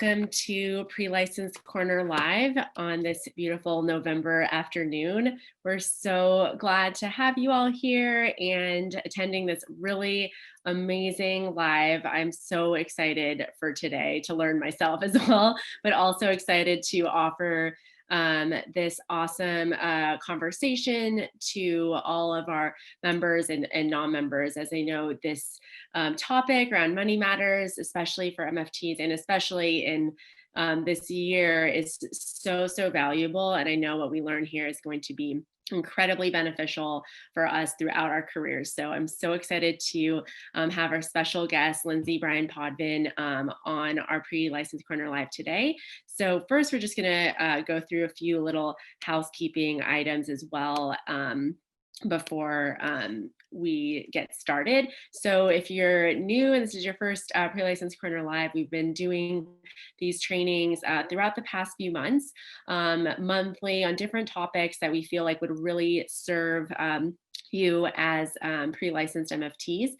welcome to Pre-Licensed Corner Live on this beautiful November afternoon. We're so glad to have you all here and attending this really amazing live. I'm so excited for today to learn myself as well, but also excited to offer this awesome conversation to all of our members and non-members. As I know, this topic around money matters, especially for MFTs and especially in this year, is so valuable. And I know what we learn here is going to be incredibly beneficial for us throughout our careers. So I'm so excited to have our special guest, Lindsay Bryan Podvin, on our Pre-Licensed Corner Live today. So first, we're just going to go through a few little housekeeping items as well before we get started. So if you're new and this is your first Pre-Licensed Corner Live, we've been doing these trainings throughout the past few months, monthly on different topics that we feel like would really serve you as pre-licensed MFTs.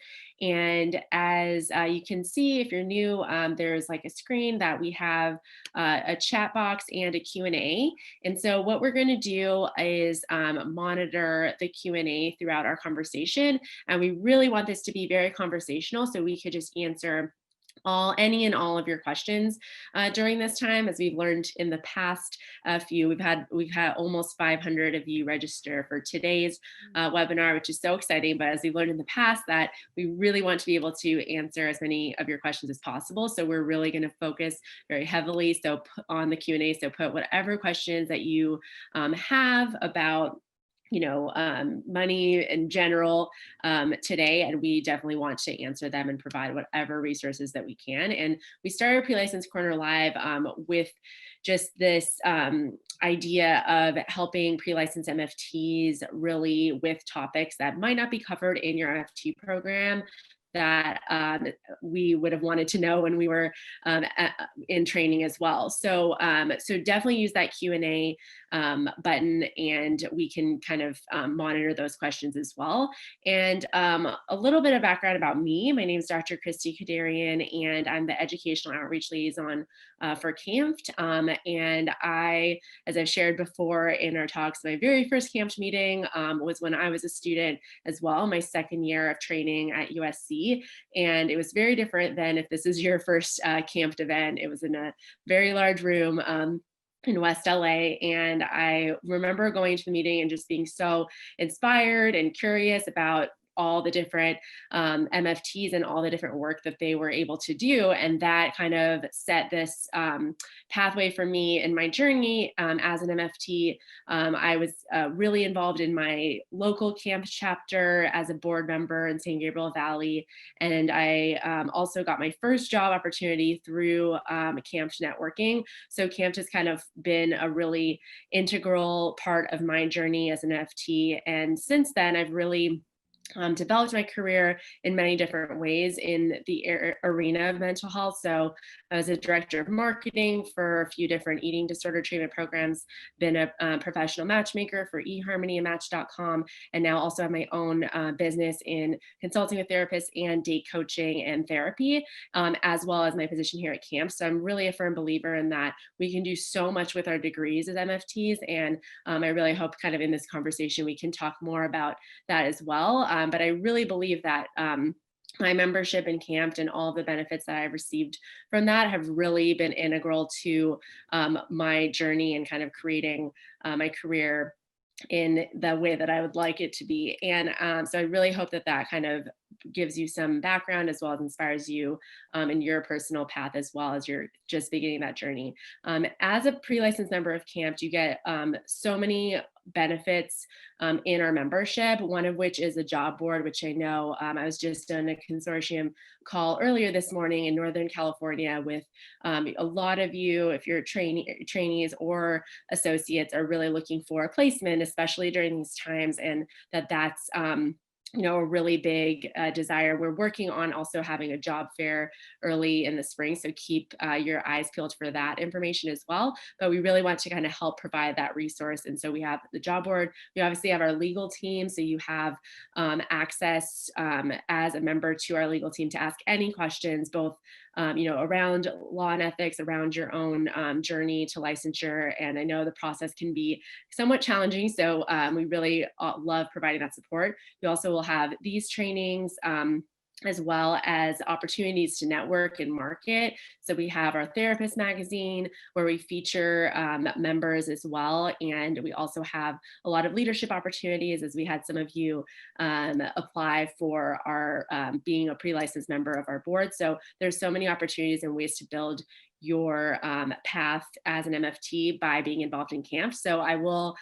And as you can see, if you're new, there's like a screen that we have a chat box and a Q&A. And so what we're going to do is monitor the Q&A throughout our conversation. And we really want this to be very conversational, so we could just answer any and all of your questions during this time. As we've learned in the past few, we've had almost 500 of you register for today's webinar, which is so exciting. But as we learned in the past, that we really want to be able to answer as many of your questions as possible. So we're really going to focus very heavily on the Q&A. So put whatever questions that you have about money in general today, and we definitely want to answer them and provide whatever resources that we can. And we started Pre-Licensed Corner Live with just this idea of helping pre-licensed MFTs really with topics that might not be covered in your MFT program, that we would have wanted to know when we were in training as well. So definitely use that Q&A button, and we can kind of monitor those questions as well. And a little bit of background about me. My name is Dr. Christy Kadarian, and I'm the Educational Outreach Liaison for CAMFT. And I, as I've shared before in our talks, my very first CAMFT meeting was when I was a student as well, my second year of training at USC. And it was very different than if this is your first CAMFT event. It was in a very large room in West LA. And I remember going to the meeting and just being so inspired and curious about all the different MFTs and all the different work that they were able to do. And that kind of set this pathway for me in my journey as an MFT. I was really involved in my local CAMP chapter as a board member in San Gabriel Valley. And I also got my first job opportunity through CAMP networking. So CAMP has kind of been a really integral part of my journey as an MFT. And since then, I've really developed my career in many different ways in the arena of mental health. So I was a director of marketing for a few different eating disorder treatment programs, been a professional matchmaker for eHarmony and Match.com, and now also have my own business in consulting with therapists and date coaching and therapy, as well as my position here at CAMP. So I'm really a firm believer in that we can do so much with our degrees as MFTs. And I really hope kind of in this conversation, we can talk more about that as well. But I really believe that my membership in CAMP and all the benefits that I've received from that have really been integral to my journey and kind of creating my career in the way that I would like it to be. And so I really hope that that kind of gives you some background as well as inspires you in your personal path as well as you're just beginning that journey. As a pre-licensed member of CAMP, you get so many benefits in our membership, one of which is a job board, which I know I was just on a consortium call earlier this morning in Northern California with a lot of you, if you're trainees or associates, are really looking for a placement, especially during these times, and that's a really big desire. We're working on also having a job fair early in the spring, so keep your eyes peeled for that information as well. But we really want to kind of help provide that resource. And so we have the job board. We obviously have our legal team, so you have access as a member to our legal team to ask any questions, both around law and ethics, around your own journey to licensure. And I know the process can be somewhat challenging. So we really love providing that support. We also will have these trainings. As well as opportunities to network and market. So we have our therapist magazine where we feature members as well. And we also have a lot of leadership opportunities, as we had some of you apply for our being a pre-licensed member of our board. So there's so many opportunities and ways to build your path as an MFT by being involved in camp. So I will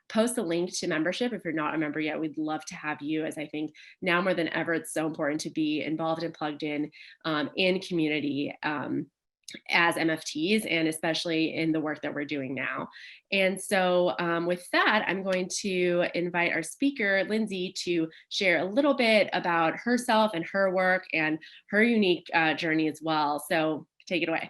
post a link to membership. If you're not a member yet, we'd love to have you, as I think now more than ever, it's so important to be involved and plugged in community. As MFTs, and especially in the work that we're doing now. And so with that, I'm going to invite our speaker, Lindsay, to share a little bit about herself and her work and her unique journey as well. So take it away.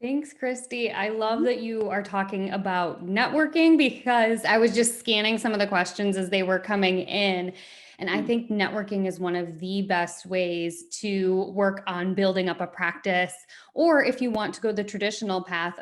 Thanks, Christy. I love that you are talking about networking because I was just scanning some of the questions as they were coming in. And I think networking is one of the best ways to work on building up a practice, or if you want to go the traditional path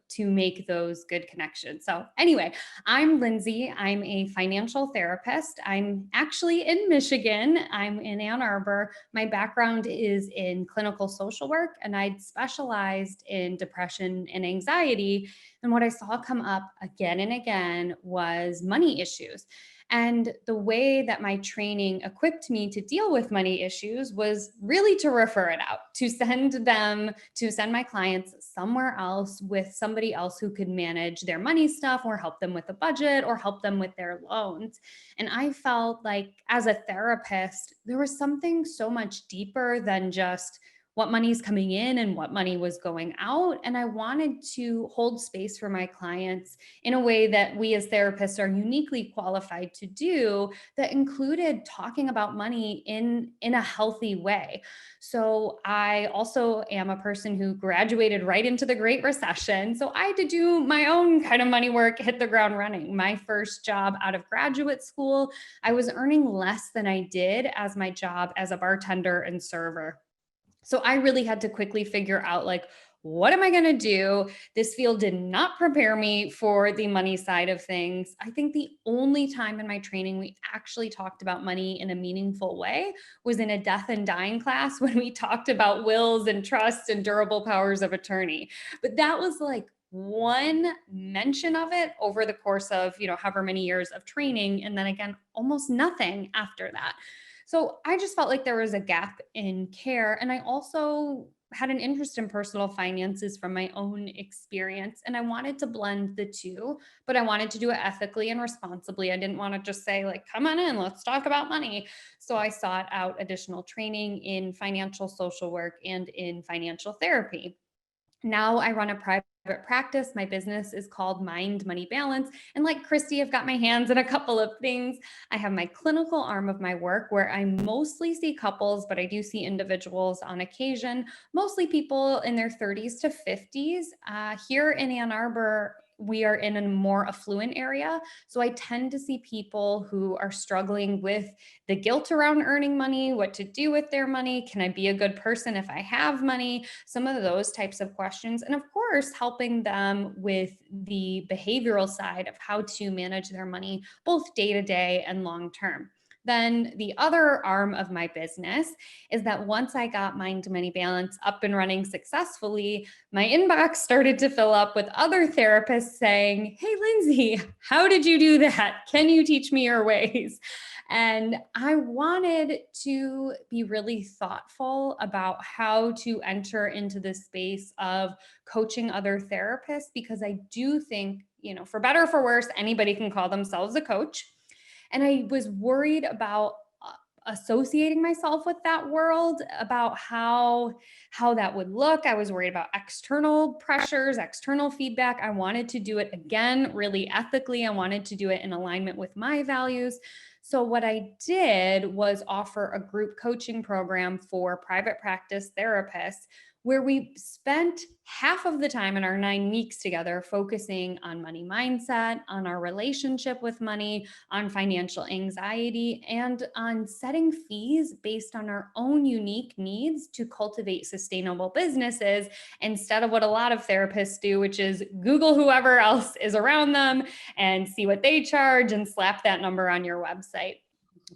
to make those good connections. So anyway, I'm Lindsay. I'm a financial therapist. I'm actually in Michigan. I'm in Ann Arbor. My background is in clinical social work, and I'd specialized in depression and anxiety. And what I saw come up again and again was money issues. And the way that my training equipped me to deal with money issues was really to refer it out, to send my clients somewhere else with somebody else who could manage their money stuff or help them with a budget or help them with their loans. And I felt like as a therapist, there was something so much deeper than just what money's coming in and what money was going out. And I wanted to hold space for my clients in a way that we as therapists are uniquely qualified to do, that included talking about money in a healthy way. So I also am a person who graduated right into the Great Recession. So I had to do my own kind of money work, hit the ground running. My first job out of graduate school, I was earning less than I did as my job as a bartender and server. So I really had to quickly figure out, like, what am I going to do? This field did not prepare me for the money side of things. I think the only time in my training we actually talked about money in a meaningful way was in a death and dying class when we talked about wills and trusts and durable powers of attorney. But that was like one mention of it over the course of, however many years of training. And then again, almost nothing after that. So I just felt like there was a gap in care. And I also had an interest in personal finances from my own experience. And I wanted to blend the two, but I wanted to do it ethically and responsibly. I didn't want to just say, like, come on in, let's talk about money. So I sought out additional training in financial social work and in financial therapy. Now I run a private practice. My business is called Mind Money Balance. And like Christy, I've got my hands in a couple of things. I have my clinical arm of my work where I mostly see couples, but I do see individuals on occasion, mostly people in their 30s to 50s. Here in Ann Arbor, we are in a more affluent area. So I tend to see people who are struggling with the guilt around earning money, what to do with their money. Can I be a good person if I have money? Some of those types of questions. And of course, helping them with the behavioral side of how to manage their money, both day to day and long term. Then the other arm of my business is that once I got Mind Money Balance up and running successfully, my inbox started to fill up with other therapists saying, "Hey, Lindsay, how did you do that? Can you teach me your ways?" And I wanted to be really thoughtful about how to enter into the space of coaching other therapists, because I do think, for better or for worse, anybody can call themselves a coach. And I was worried about associating myself with that world, about how that would look. I was worried about external pressures, external feedback. I wanted to do it, again, really ethically. I wanted to do it in alignment with my values. So what I did was offer a group coaching program for private practice therapists where we spent half of the time in our 9 weeks together focusing on money mindset, on our relationship with money, on financial anxiety, and on setting fees based on our own unique needs to cultivate sustainable businesses instead of what a lot of therapists do, which is Google whoever else is around them and see what they charge and slap that number on your website.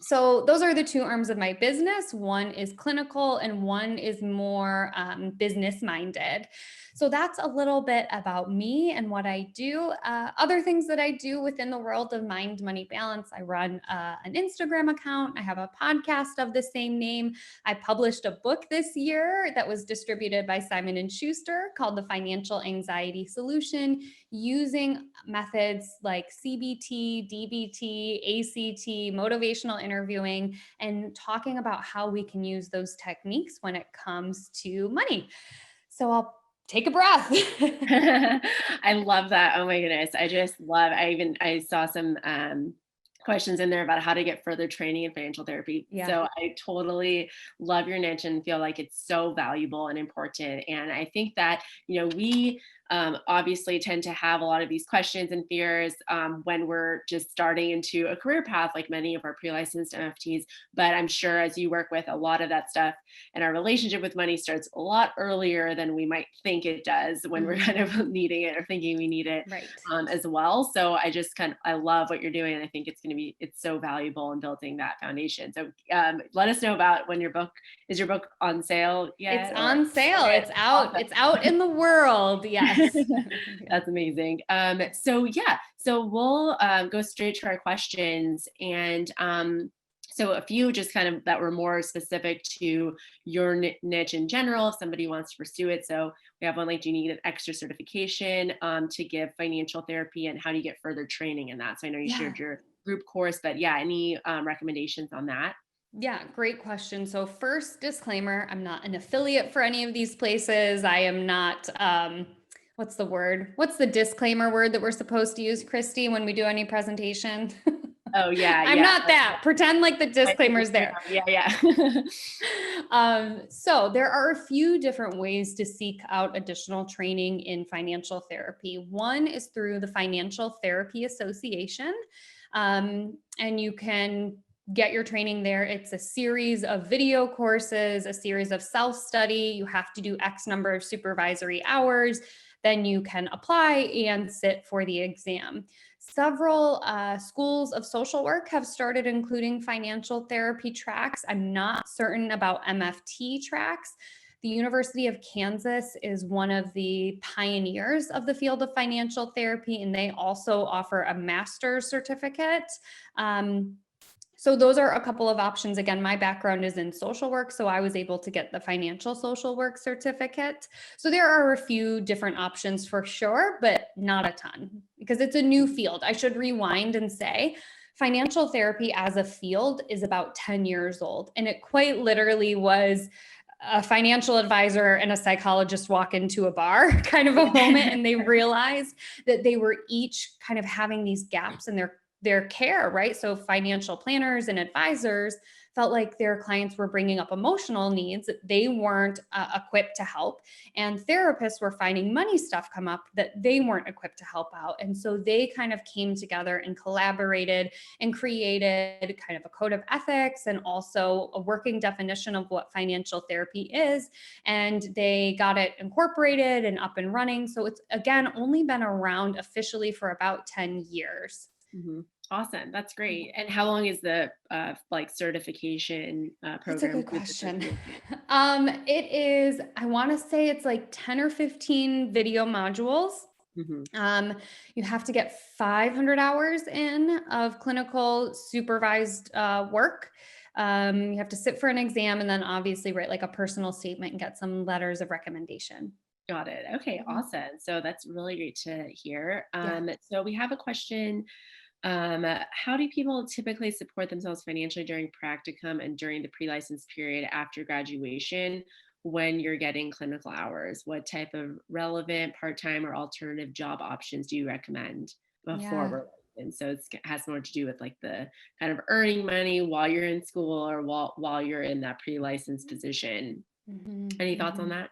So those are the two arms of my business. One is clinical and one is more business minded. So that's a little bit about me and what I do. Other things that I do within the world of Mind Money Balance, I run an Instagram account. I have a podcast of the same name. I published a book this year that was distributed by Simon and Schuster called The Financial Anxiety Solution, using methods like CBT, DBT, ACT, motivational interviewing, and talking about how we can use those techniques when it comes to money. So I'll take a breath. I love that. Oh my goodness. I saw some questions in there about how to get further training in financial therapy. Yeah. So I totally love your niche and feel like it's so valuable and important. And I think that, we obviously tend to have a lot of these questions and fears when we're just starting into a career path, like many of our pre-licensed MFTs. But I'm sure as you work with, a lot of that stuff and our relationship with money starts a lot earlier than we might think it does when we're kind of needing it or thinking we need it, Right. as well. So I love what you're doing. And I think it's so valuable in building that foundation. So let us know about when is your book on sale yet? It's on sale. Okay, It's out. awesome. It's out in the world. Yes. That's amazing. So we'll go straight to our questions, and so a few just kind of that were more specific to your niche in general, if somebody wants to pursue it. So we have one like, do you need an extra certification to give financial therapy, and how do you get further training in that? So I know you shared your group course, but any recommendations on that? Yeah, great question. So first disclaimer, I'm not an affiliate for any of these places. I am not, what's the word? What's the disclaimer word that we're supposed to use, Christy, when we do any presentation? Oh yeah, I'm not that. Pretend like the disclaimer's there. Yeah. So there are a few different ways to seek out additional training in financial therapy. One is through the Financial Therapy Association. And you can get your training there. It's a series of video courses, a series of self-study. You have to do X number of supervisory hours. Then you can apply and sit for the exam. Several schools of social work have started including financial therapy tracks. I'm not certain about MFT tracks. The University of Kansas is one of the pioneers of the field of financial therapy, and they also offer a master's certificate. So those are a couple of options. Again, my background is in social work, so I was able to get the financial social work certificate. So there are a few different options for sure, but not a ton because it's a new field. I should rewind and say financial therapy as a field is about 10 years old, and it quite literally was a financial advisor and a psychologist walk into a bar kind of a moment, and they realized that they were each kind of having these gaps in their care, right? So financial planners and advisors felt like their clients were bringing up emotional needs that they weren't equipped to help. And therapists were finding money stuff come up that they weren't equipped to help out. And so they kind of came together and collaborated and created kind of a code of ethics and also a working definition of what financial therapy is. And they got it incorporated and up and running. So it's, again, only been around officially for about 10 years. Mm-hmm. Awesome. That's great. And how long is the certification program? That's a good question. It is, I want to say it's like 10 or 15 video modules. Mm-hmm. You have to get 500 hours in of clinical supervised work. You have to sit for an exam and then obviously write like a personal statement and get some letters of recommendation. Got it. Okay, awesome. So that's really great to hear. Yeah. So we have a question. How do people typically support themselves financially during practicum and during the pre-license period after graduation when you're getting clinical hours? What type of relevant part-time or alternative job options do you recommend before we're licensed? So it has more to do with like the kind of earning money while you're in school or while you're in that pre-license position. Any thoughts on that?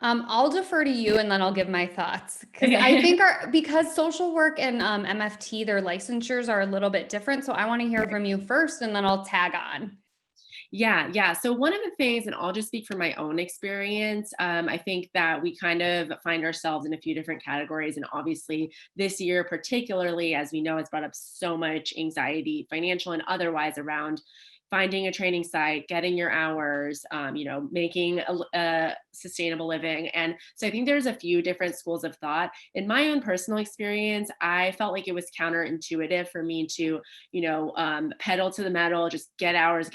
I'll defer to you and then I'll give my thoughts because I Okay. think because social work and MFT, their licensures are a little bit different. So I want to hear from you first and then I'll tag on. Yeah, yeah. So one of the things, and I'll just speak from my own experience, I think that we kind of find ourselves in a few different categories. And obviously, this year, particularly, as we know, has brought up so much anxiety, financial and otherwise, around finding a training site, getting your hours, making a sustainable living. And so I think there's a few different schools of thought. In my own personal experience, I felt like it was counterintuitive for me to pedal to the metal, just get hours,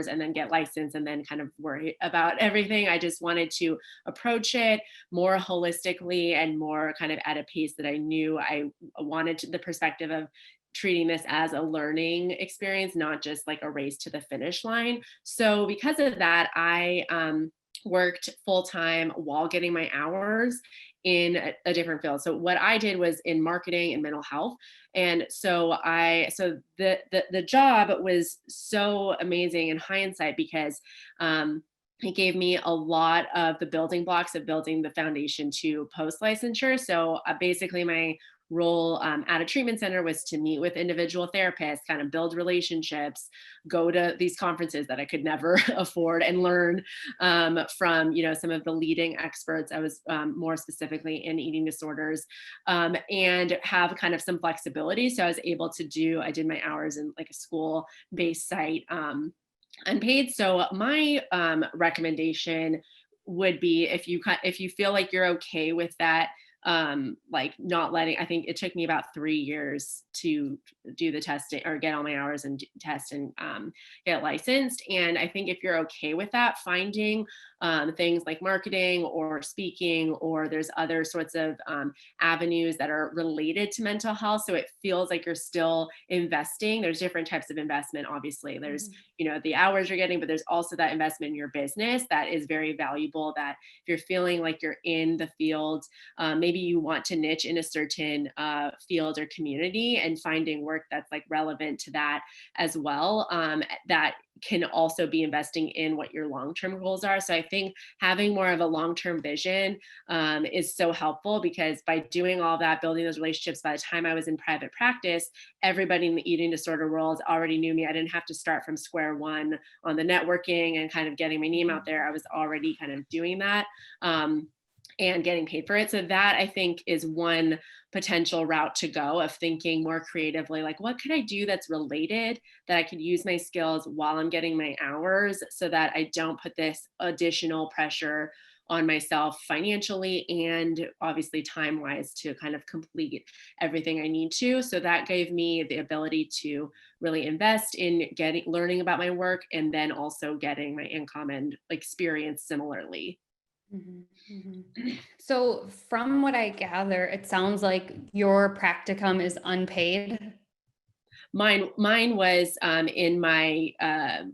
and then get licensed, and then kind of worry about everything. I just wanted to approach it more holistically and more kind of at a pace that I knew I wanted the perspective of treating this as a learning experience, not just like a race to the finish line. So because of that, I worked full time while getting my hours in a different field. So what I did was in marketing and mental health. And the job was so amazing in hindsight because it gave me a lot of the building blocks of building the foundation to post licensure. So basically, my role at a treatment center was to meet with individual therapists, kind of build relationships, go to these conferences that I could never afford, and learn from some of the leading experts. I was more specifically in eating disorders, and have kind of some flexibility. So I did my hours in like a school based site, unpaid. So my recommendation would be, if you feel like you're okay with that, like not letting, I think it took me about 3 years to do the testing or get all my hours and test and get licensed. And I think if you're okay with that, finding things like marketing or speaking, or there's other sorts of avenues that are related to mental health, so it feels like you're still investing. There's different types of investment, obviously. There's Mhm. the hours you're getting, but there's also that investment in your business that is very valuable. That if you're feeling like you're in the field, maybe you want to niche in a certain field or community, and finding work that's like relevant to that as well, that can also be investing in what your long-term goals are. So I think having more of a long-term vision is so helpful, because by doing all that, building those relationships, by the time I was in private practice, everybody in the eating disorder world already knew me. I didn't have to start from square one on the networking and kind of getting my name out there. I was already kind of doing that. And getting paid for it. So that, I think, is one potential route to go, of thinking more creatively, like, what could I do that's related, that I could use my skills while I'm getting my hours, so that I don't put this additional pressure on myself financially and obviously time wise to kind of complete everything I need to. So that gave me the ability to really invest in learning about my work, and then also getting my income and experience similarly. Mhm, mhm. So from what I gather, it sounds like your practicum is unpaid. Mine was in my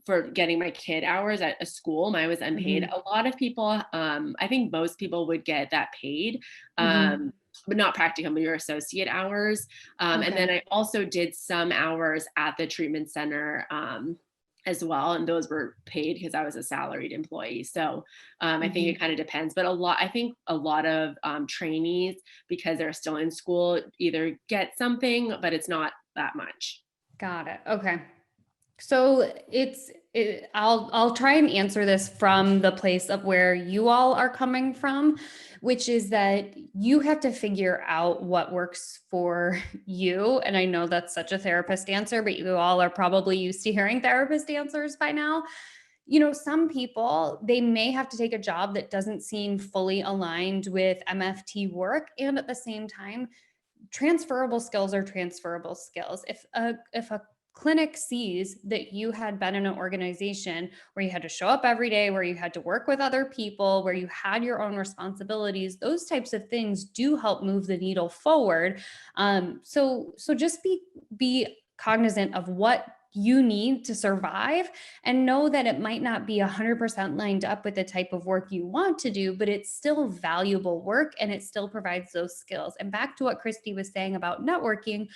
for getting my kid hours at a school. Mine was unpaid. Mhm, A lot of people, I think most people would get that paid, mhm. but not practicum, but your associate hours. And then Okay. I also did some hours at the treatment center, as well, and those were paid because I was a salaried employee. So I think it Mhm. kind of depends, but I think a lot of trainees, because they're still in school, either get something, but it's not that much. Got it. Okay. So I'll try and answer this from the place of where you all are coming from, which is that you have to figure out what works for you. And I know that's such a therapist answer, but you all are probably used to hearing therapist answers by now. Some people, they may have to take a job that doesn't seem fully aligned with MFT work. And at the same time, transferable skills are transferable skills. If a clinic sees that you had been in an organization where you had to show up every day, where you had to work with other people, where you had your own responsibilities, those types of things do help move the needle forward. So just be cognizant of what you need to survive, and know that it might not be 100% lined up with the type of work you want to do, but it's still valuable work and it still provides those skills. And back to what Christy was saying about networking,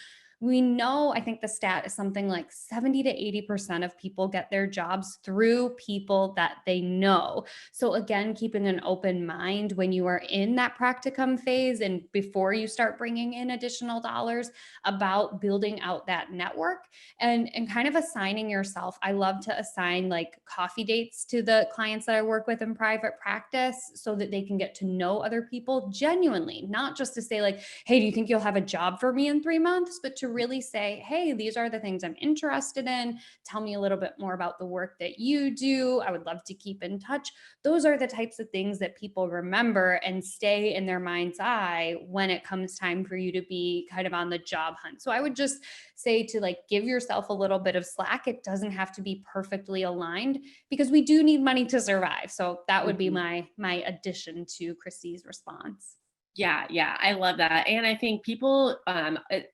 we know, I think the stat is something like 70 to 80% of people get their jobs through people that they know. So again, keeping an open mind when you are in that practicum phase and before you start bringing in additional dollars, about building out that network and kind of assigning yourself. I love to assign like coffee dates to the clients that I work with in private practice so that they can get to know other people genuinely, not just to say like, hey, do you think you'll have a job for me in 3 months? But to really say, hey, these are the things I'm interested in. Tell me a little bit more about the work that you do. I would love to keep in touch. Those are the types of things that people remember and stay in their mind's eye when it comes time for you to be kind of on the job hunt. So I would just say to like give yourself a little bit of slack. It doesn't have to be perfectly aligned because we do need money to survive. So that would be Mhm. my addition to Christy's response. Yeah, yeah, I love that. And I think people,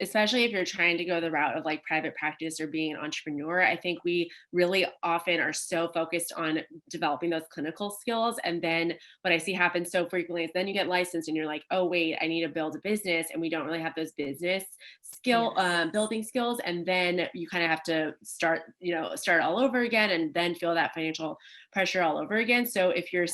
especially if you're trying to go the route of like private practice or being an entrepreneur, I think we really often are so focused on developing those clinical skills. And then what I see happen so frequently is then you get licensed and you're like, oh, wait, I need to build a business. And we don't really have those business Yes. building skills. And then you kind of have to start, start all over again and then feel that financial pressure all over again. So if you're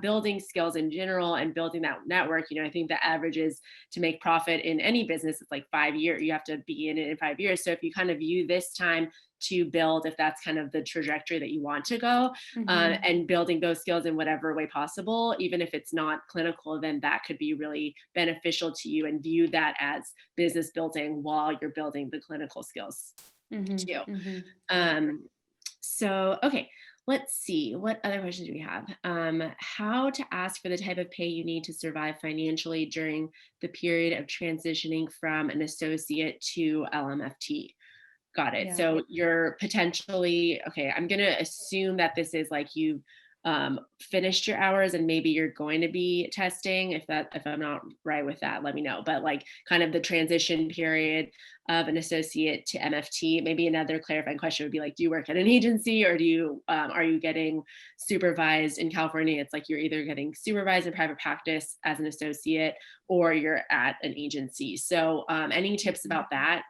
building skills in general and building that network, I think the average is to make profit in any business, it's like 5 years. You have to be in it in 5 years. So if you kind of view this time to build, if that's kind of the trajectory that you want to go, Mhm. and building those skills in whatever way possible, even if it's not clinical, then that could be really beneficial to you, and view that as business building while you're building the clinical skills Mhm. too. Mhm. Um, so, okay, let's see. What other questions do we have? How to ask for the type of pay you need to survive financially during the period of transitioning from an associate to LMFT. Got it. Yeah. So you're potentially, okay, I'm going to assume that this is like you've finished your hours and maybe you're going to be testing. If I'm not right with that, let me know. But like kind of the transition period of an associate to MFT, maybe another clarifying question would be like, do you work at an agency, or are you getting supervised in California? It's like you're either getting supervised in private practice as an associate or you're at an agency. So any tips Mhm. about that?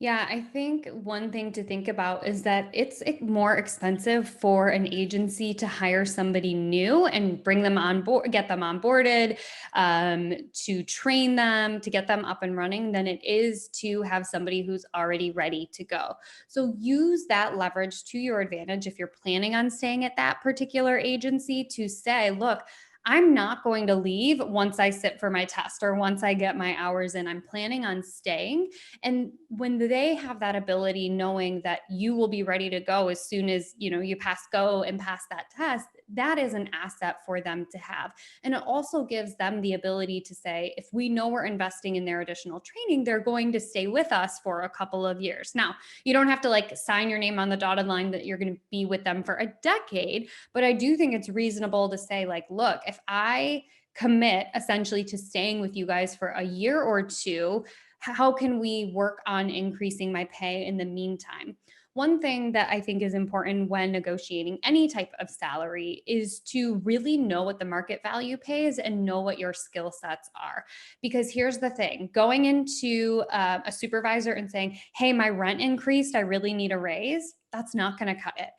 Yeah, I think one thing to think about is that it's more expensive for an agency to hire somebody new and bring them on board, get them onboarded, to train them, to get them up and running than it is to have somebody who's already ready to go. So use that leverage to your advantage if you're planning on staying at that particular agency to say, look, I'm not going to leave once I sit for my test or once I get my hours in. I'm planning on staying. And when they have that ability, knowing that you will be ready to go as soon as you pass go and pass that test, that is an asset for them to have. And it also gives them the ability to say, if we know we're investing in their additional training, they're going to stay with us for a couple of years. Now, you don't have to like sign your name on the dotted line that you're going to be with them for a decade, but I do think it's reasonable to say, like, look, if I commit essentially to staying with you guys for a year or two, how can we work on increasing my pay in the meantime? One thing that I think is important when negotiating any type of salary is to really know what the market value pays and know what your skill sets are. Because here's the thing, going into a supervisor and saying, hey, my rent increased, I really need a raise, that's not going to cut it.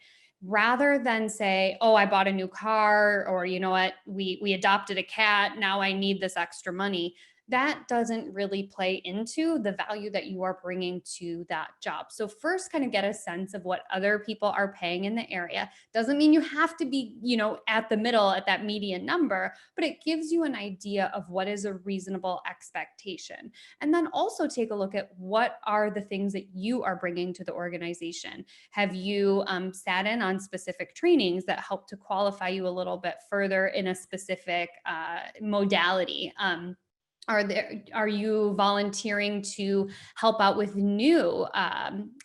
Rather than say, oh, I bought a new car, or you know what, we adopted a cat, now I need this extra money, that doesn't really play into the value that you are bringing to that job. So first kind of get a sense of what other people are paying in the area. Doesn't mean you have to be, at the middle at that median number, but it gives you an idea of what is a reasonable expectation. And then also take a look at what are the things that you are bringing to the organization. Have you sat in on specific trainings that help to qualify you a little bit further in a specific modality? Are you volunteering to help out with new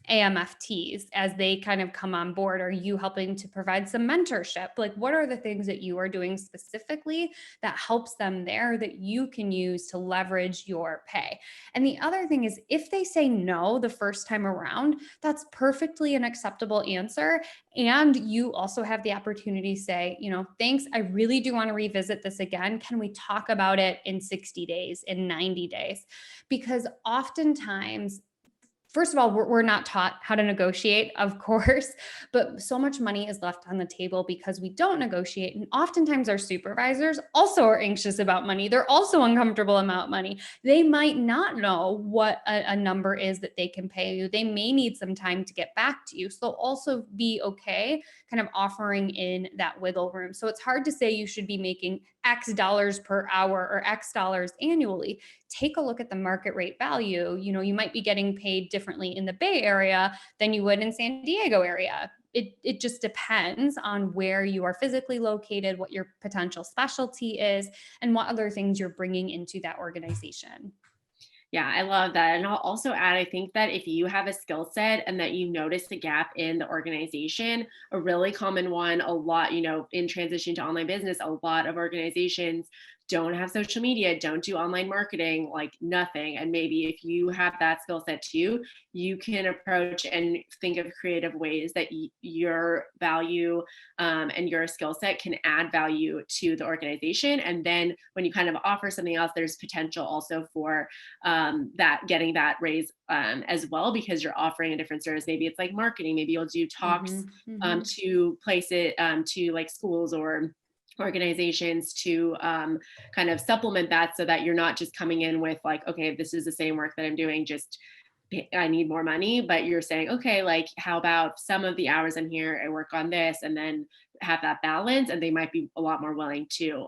AMFTs as they kind of come on board? Are you helping to provide some mentorship? Like, what are the things that you are doing specifically that helps them there that you can use to leverage your pay? And the other thing is, if they say no the first time around, that's perfectly an acceptable answer. And you also have the opportunity to say, thanks, I really do want to revisit this again. Can we talk about it in 60 days, in 90 days? Because oftentimes first of all, we're not taught how to negotiate, of course, but so much money is left on the table because we don't negotiate. And oftentimes our supervisors also are anxious about money. They're also uncomfortable about money. They might not know what a number is that they can pay you. They may need some time to get back to you. So also be okay kind of offering in that wiggle room. So it's hard to say you should be making X dollars per hour or X dollars annually. Take a look at the market rate value. You might be getting paid differently in the Bay Area than you would in San Diego area. It just depends on where you are physically located, what your potential specialty is, and what other things you're bringing into that organization. Yeah, I love that. And I'll also add, I think that if you have a skill set and that you notice a gap in the organization, a really common one, a lot, in transition to online business, a lot of organizations don't have social media, don't do online marketing, like nothing. And maybe if you have that skill set too, you can approach and think of creative ways that your value and your skill set can add value to the organization. And then when you kind of offer something else, there's potential also for that getting that raise as well, because you're offering a different service. Maybe it's like marketing, maybe you'll do talks to place it to like schools or organizations to kind of supplement that, so that you're not just coming in with like, okay, this is the same work that I'm doing, just I need more money, but you're saying, okay, like how about some of the hours I'm here, I work on this, and then have that balance, and they might be a lot more willing to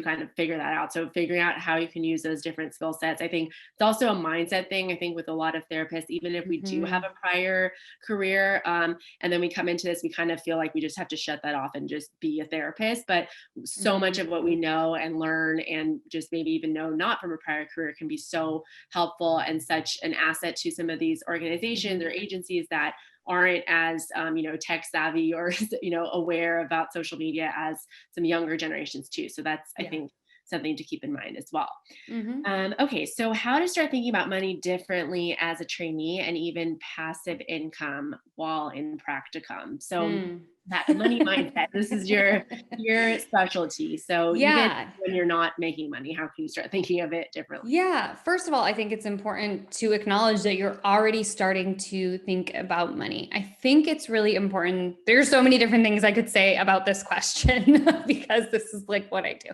kind of figure that out. So figuring out how you can use those different skill sets. I think it's also a mindset thing. I think with a lot of therapists, even if we do have a prior career, and then we come into this, we kind of feel like we just have to shut that off and just be a therapist. But so much of what we know and learn and just maybe even know not from a prior career can be so helpful and such an asset to some of these organizations or agencies that aren't as tech savvy or aware about social media as some younger generations too. So that's I think something to keep in mind as well. Okay, so how to start thinking about money differently as a trainee and even passive income while in practicum. So that money mindset, this is your specialty. So even when you're not making money, how can you start thinking of it differently? Yeah. First of all, I think it's important to acknowledge that you're already starting to think about money. I think it's really important. There's so many different things I could say about this question because this is like what I do.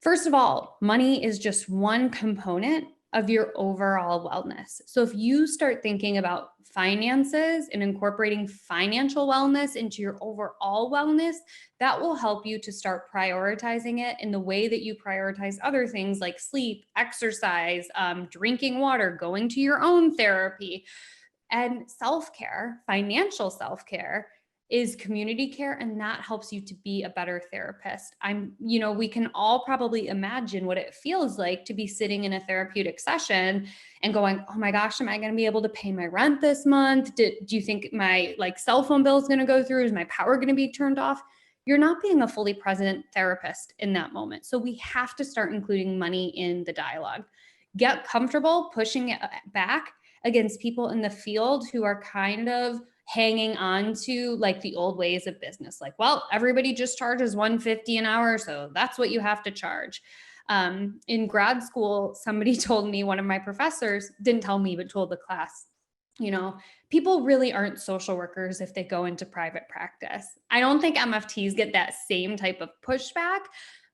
First of all, money is just one component of your overall wellness. So if you start thinking about finances and incorporating financial wellness into your overall wellness, that will help you to start prioritizing it in the way that you prioritize other things like sleep, exercise, drinking water, going to your own therapy. And self-care, financial self-care, is community care, and that helps you to be a better therapist. We can all probably imagine what it feels like to be sitting in a therapeutic session and going, oh my gosh, am I going to be able to pay my rent this month? Do you think my cell phone bill is going to go through? Is my power going to be turned off? You're not being a fully present therapist in that moment. So we have to start including money in the dialogue. Get comfortable pushing it back against people in the field who are kind of hanging on to like the old ways of business. Like, well, everybody just charges $150 an hour, so that's what you have to charge. In grad school, somebody told me, one of my professors didn't tell me, but told the class, people really aren't social workers if they go into private practice. I don't think MFTs get that same type of pushback,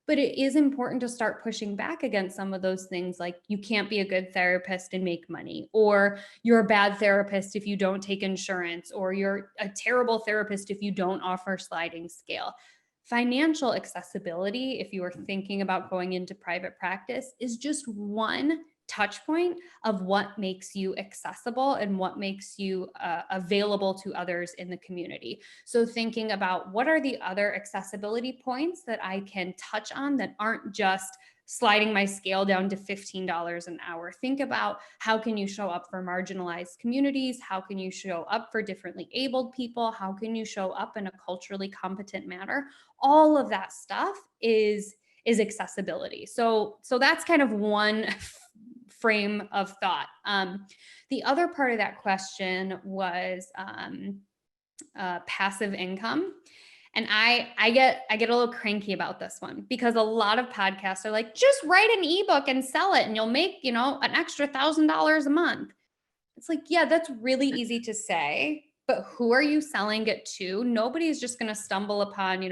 but it is important to start pushing back against some of those things, like you can't be a good therapist and make money, or you're a bad therapist if you don't take insurance, or you're a terrible therapist if you don't offer sliding scale. Financial accessibility, if you are thinking about going into private practice, is just one touch point of what makes you accessible and what makes you available to others in the community. So thinking about what are the other accessibility points that I can touch on that aren't just sliding my scale down to $15 an hour. Think about how can you show up for marginalized communities? How can you show up for differently abled people? How can you show up in a culturally competent manner? All of that stuff is accessibility. So that's kind of one frame of thought. The other part of that question was passive income. And I get a little cranky about this one because a lot of podcasts are like, just write an ebook and sell it and you'll make, an extra $1,000 a month. It's like, yeah, that's really easy to say, but who are you selling it to? Nobody's just going to stumble upon,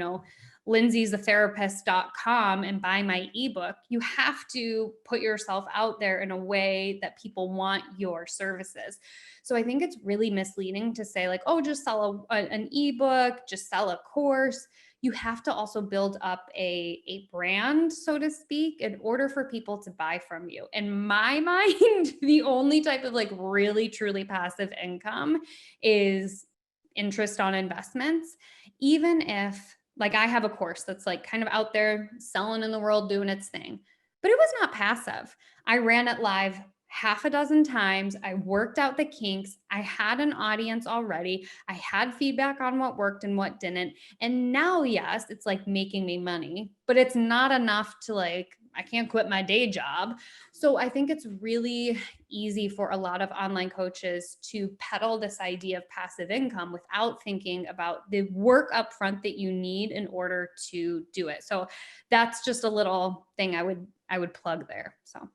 lindsay'stherapist.com and buy my ebook. You have to put yourself out there in a way that people want your services. So I think it's really misleading to say like, oh, just sell an ebook, just sell a course. You have to also build up a brand, so to speak, in order for people to buy from you. In my mind, the only type of like really truly passive income is interest on investments. Even if like I have a course that's like kind of out there selling in the world, doing its thing, but it was not passive. I ran it live half a dozen times. I worked out the kinks. I had an audience already. I had feedback on what worked and what didn't. And now, yes, it's like making me money, but it's not enough to like, I can't quit my day job. So I think it's really easy for a lot of online coaches to peddle this idea of passive income without thinking about the work up front that you need in order to do it. So that's just a little thing I would plug there. So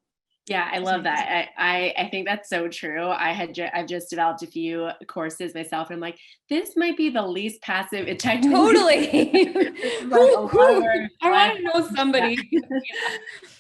Yeah, I love that. I think that's so true. I've just developed a few courses myself, and I'm like, this might be the least passive. It technically totally. this is like a lot of work, I but want to know somebody.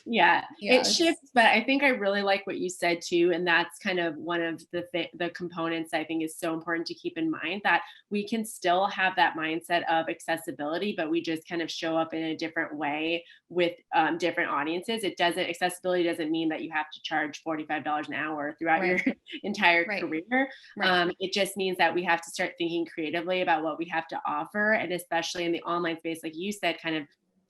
yeah, it Yes. shifts, but I think I really like what you said too, and that's kind of one of the components I think is so important to keep in mind, that we can still have that mindset of accessibility, but we just kind of show up in a different way with different audiences. Accessibility doesn't mean that you have to charge $45 an hour throughout your Right. entire Right. career. Right. It just means that we have to start thinking creatively about what we have to offer, and especially in the online space, like you said, kind of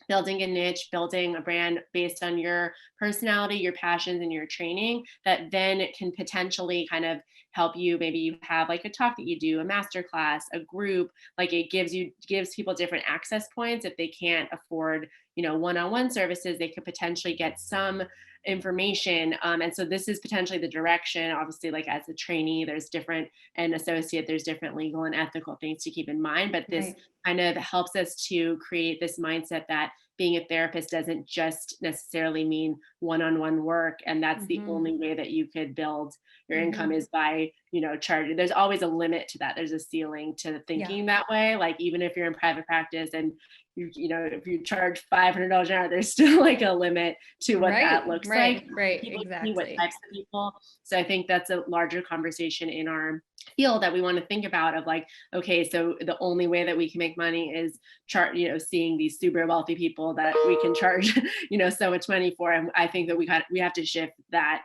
building a niche, building a brand based on your personality, your passions, and your training, that then can potentially kind of help you. Maybe you have like a talk that you do, a master class, a group, like it gives people different access points. If they can't afford, one-on-one services, they could potentially get some information. And so this is potentially the direction. Obviously, like as a trainee, there's different, and associate, there's different legal and ethical things to keep in mind. But this Right. kind of helps us to create this mindset that being a therapist doesn't just necessarily mean one-on-one work, and that's the Mm-hmm. only way that you could build your income Mm-hmm. is by charging. There's always a limit to that. There's a ceiling to Yeah. thinking that way. Like even if you're in private practice and if you charge $500 an hour, there's still like a limit to what that looks like. Right. People see what Exactly. types of people. So I think that's a larger conversation in our field that we want to think about, of like, okay, so the only way that we can make money is seeing these super wealthy people that we can charge so much money for. And I think that we have to shift that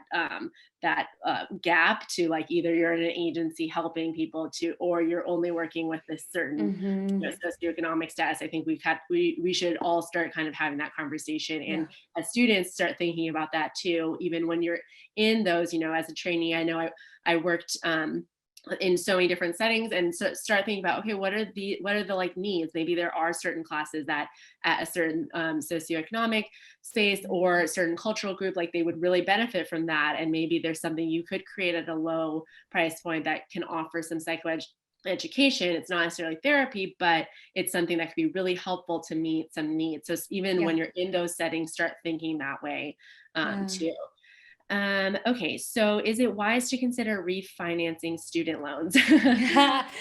gap to like, either you're in an agency helping people or you're only working with this certain Mm-hmm. socioeconomic status. I think we should all start kind of having that conversation, Yeah. and as students start thinking about that too, even when you're in those, as a trainee. I know I worked in so many different settings, and so start thinking about, okay, what are the like needs. Maybe there are certain classes that at a certain socioeconomic space or a certain cultural group, like they would really benefit from that, and maybe there's something you could create at a low price point that can offer some education. It's not necessarily therapy, but it's something that could be really helpful to meet some needs. So even Yeah. when you're in those settings, start thinking that way Yeah. too. Okay, so is it wise to consider refinancing student loans? That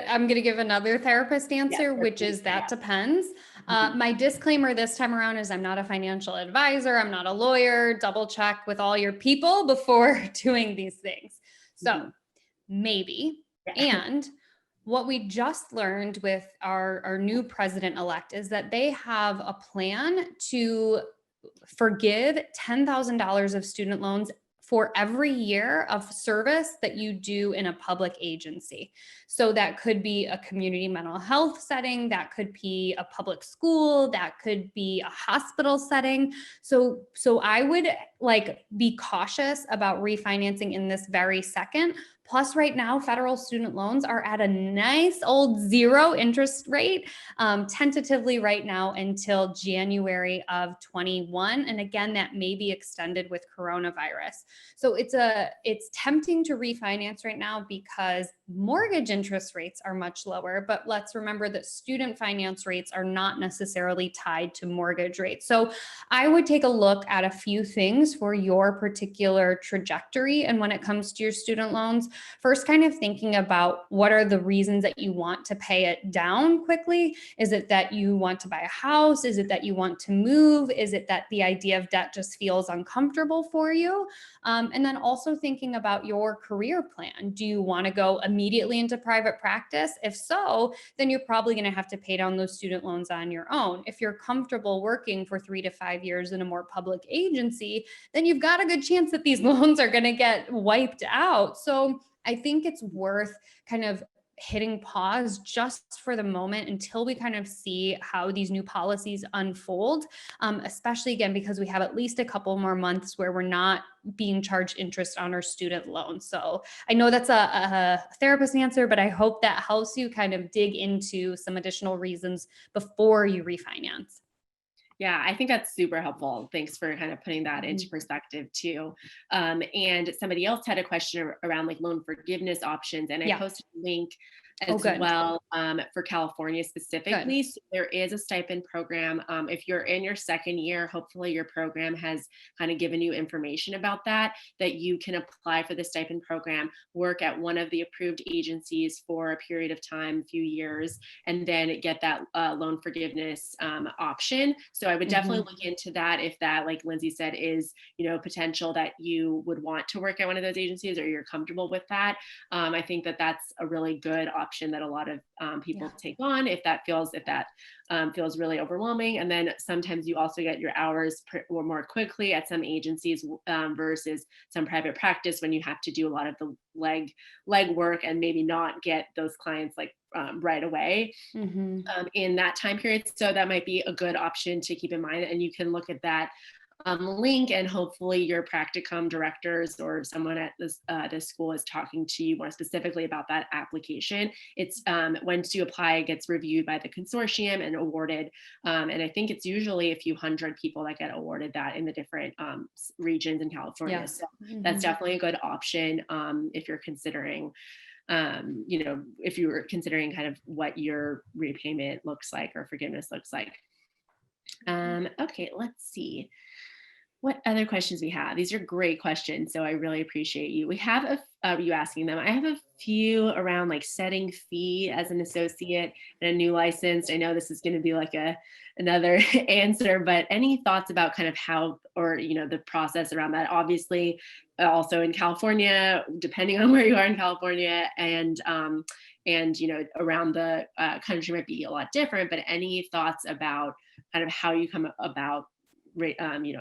I'm going to give another therapist Yes, answer, that's which what is I that depends. Mhm. My disclaimer this time around is I'm not a financial advisor. I'm not a lawyer. Double check with all your people before doing these things. So Mhm. maybe. Yeah. And what we just learned with our new president elect is that they have a plan to forgive $10,000 of student loans for every year of service that you do in a public agency. So that could be a community mental health setting, that could be a public school, that could be a hospital setting. So I would like be cautious about refinancing in this very second, Plus right now, federal student loans are at a nice old 0 interest rate, tentatively right now until January of 21. And again, that may be extended with coronavirus. So it's tempting to refinance right now because mortgage interest rates are much lower, but let's remember that student finance rates are not necessarily tied to mortgage rates. So I would take a look at a few things for your particular trajectory. And when it comes to your student loans, first kind of thinking about what are the reasons that you want to pay it down quickly. Is it that you want to buy a house? Is it that you want to move? Is it that the idea of debt just feels uncomfortable for you? And then also thinking about your career plan. Do you want to go immediately into private practice? If so, then you're probably going to have to pay down those student loans on your own. If you're comfortable working for 3 to 5 years in a more public agency, then you've got a good chance that these loans are going to get wiped out. So I think it's worth kind of hitting pause just for the moment until we kind of see how these new policies unfold, especially again, because we have at least a couple more months where we're not being charged interest on our student loan. So I know that's a therapist answer, but I hope that helps you kind of dig into some additional reasons before you refinance. Yeah, I think that's super helpful. Thanks for kind of putting that into perspective too. And somebody else had a question around like loan forgiveness options, and I Yeah. posted a link Oh, as good. well for California Good. specifically. So there is a stipend program. If you're in your second year, hopefully your program has kind of given you information about that you can apply for the stipend program, work at one of the approved agencies for a period of time, few years, and then get that loan forgiveness option. So I would definitely Mhm. look into that if that, like Lindsay said, is potential that you would want to work at one of those agencies or you're comfortable with that. I think that that's a really good option that a lot of people Yeah. take on if that feels really overwhelming. And then sometimes you also get your hours or more quickly at some agencies versus some private practice when you have to do a lot of the leg work and maybe not get those clients like right away Mhm. in that time period. So that might be a good option to keep in mind. And you can look at that link, and hopefully your practicum directors or someone at this school is talking to you more specifically about that application. It's once you apply, it gets reviewed by the consortium and awarded. And I think it's usually a few hundred people that get awarded that in the different regions in California. Yes. So that's Mhm. definitely a good option if you're considering if you were considering kind of what your repayment looks like or forgiveness looks like. Okay, let's see what other questions we have. These are great questions, so I really appreciate you. We have you asking them. I have a few around like setting fee as an associate and a new license. I know this is going to be like another answer, but any thoughts about kind of how or the process around that? Obviously, also in California, depending on where you are in California, and around the country might be a lot different. But any thoughts about kind of how you come about